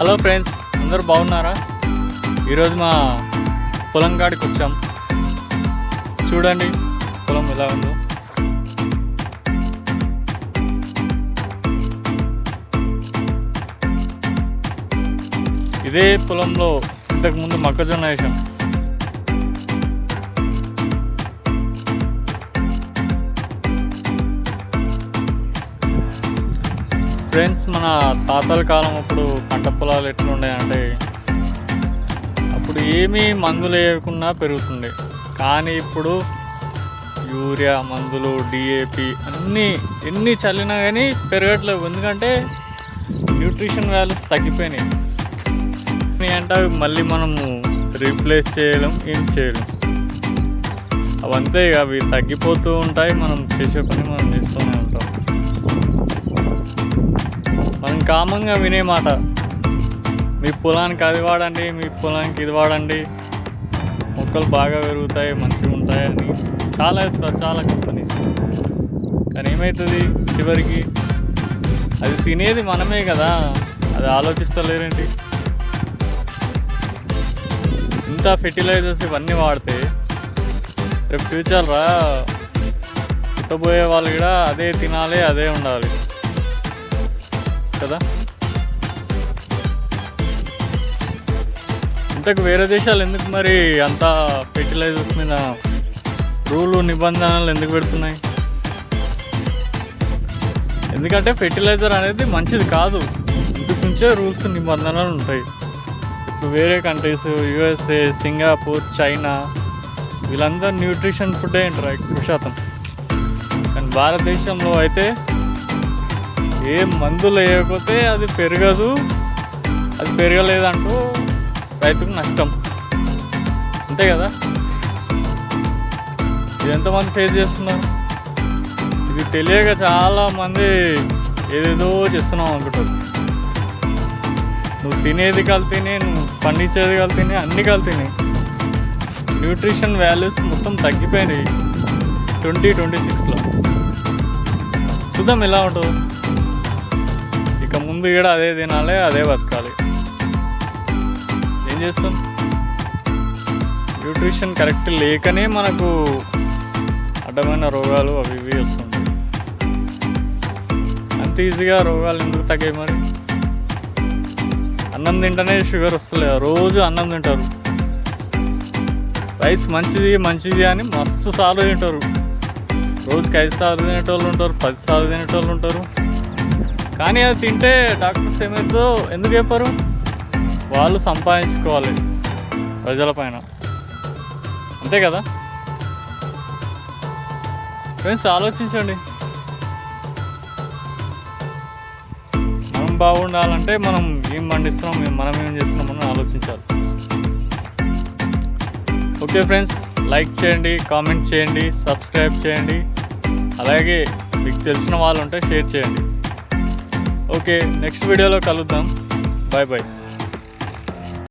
Hello friends, అందరూ బాగున్నారా? ఈరోజు మా పొలం కాడికి వచ్చాం. చూడండి పొలం ఎలా ఉందో. ఇదే పొలంలో ఇంతకుముందు మొక్కజొన్న వేసాం. ఫ్రెండ్స్, మన తాతల కాలం అప్పుడు పంట పొలాలు ఎట్లుండే అంటే అప్పుడు ఏమీ మందులు వేయకుండా పెరుగుతుండే. కానీ ఇప్పుడు యూరియా మందులు, డిఏపి అన్నీ ఎన్ని చల్లినా కానీ పెరగట్లేవు. ఎందుకంటే న్యూట్రిషన్ వాల్యూస్ తగ్గిపోయినాయి అంటే మళ్ళీ మనము రీప్లేస్ చేయలేం, ఏం చేయలేం. అవంతే, అవి తగ్గిపోతూ ఉంటాయి. మనం చేసే పని మనం చేస్తూనే ఉంటాం. మనం కామన్గా వినే మాట, మీ పొలానికి అది వాడండి, మీ పొలానికి ఇది వాడండి, మొక్కలు బాగా పెరుగుతాయి, మంచిగా ఉంటాయి అని చాలా చెప్తారు చాలా కంపెనీస్. కానీ ఏమవుతుంది చివరికి? అది తినేది మనమే కదా, అది ఆలోచిస్తలేరేంటి? ఇంత ఫెర్టిలైజర్స్ ఇవన్నీ వాడితే రేపు ఫ్యూచర్ పుట్టబోయే వాళ్ళు కూడా అదే తినాలి, అదే ఉండాలి కదా. ఇంతకు వేరే దేశాలు ఎందుకు మరి అంత ఫెర్టిలైజర్స్ మీద రూలు నిబంధనలు ఎందుకు పెడుతున్నాయి? ఎందుకంటే ఫెర్టిలైజర్ అనేది మంచిది కాదు. ఇందుకు నుంచే రూల్స్ నిబంధనలు ఉంటాయి. ఇప్పుడు వేరే కంట్రీస్, యూఎస్ఏ, సింగపూర్, చైనా, వీళ్ళందరూ న్యూట్రిషన్ ఫుడ్ తింటారు ఎక్కువ శాతం. కానీ భారతదేశంలో అయితే ఏ మందులు వేయకపోతే అది పెరగదు, అది పెరగలేదంటూ రైతుకు నష్టం. అంతే కదా. ఇది ఎంతమంది ఫేస్ చేస్తున్నారు? ఇది తెలియక చాలామంది ఏదేదో చేస్తున్నాం అనుకుంటారు. నువ్వు తినేది కల్తీనే, నువ్వు పండించేది కల్తీనే, అన్నీ కల్తీనే. న్యూట్రిషన్ వాల్యూస్ మొత్తం తగ్గిపోయినాయి 2026లో. చూద్దాం ఎలా ఉంటుంది. ఇక ముందు కూడా అదే తినాలి, అదే బతకాలి. ఏం చేస్తాం? న్యూట్రిషన్ కరెక్ట్ లేకనే మనకు అడ్డమైన రోగాలు అవి ఇవి వస్తుంటాయి. అంత ఈజీగా రోగాలు ఎందుకు తగ్గాయి మరి? అన్నం తింటేనే షుగర్ వస్తలేదు. రోజు అన్నం తింటారు. రైస్ మంచిది మంచిది అని మస్తు సార్లు తింటారు. రోజుకి 5 సార్లు తినేటోళ్ళు ఉంటారు, 10 సార్లు తినేటోళ్ళు ఉంటారు. కానీ అది తింటే డాక్టర్స్ ఏమవుతుందో ఎందుకు చెప్పరు? వాళ్ళు సంపాదించుకోవాలి ప్రజల పైన, అంతే కదా. ఫ్రెండ్స్, ఆలోచించండి. మనం బాగుండాలంటే మనం ఏం పండిస్తున్నాం, మనం ఏం చేస్తున్నామని ఆలోచించాలి. ఓకే ఫ్రెండ్స్, లైక్ చేయండి, కామెంట్ చేయండి, సబ్స్క్రైబ్ చేయండి. అలాగే మీకు తెలిసిన వాళ్ళు ఉంటే షేర్ చేయండి. ఓకే, నెక్స్ట్ వీడియోలో కలుద్దాం. Bye bye.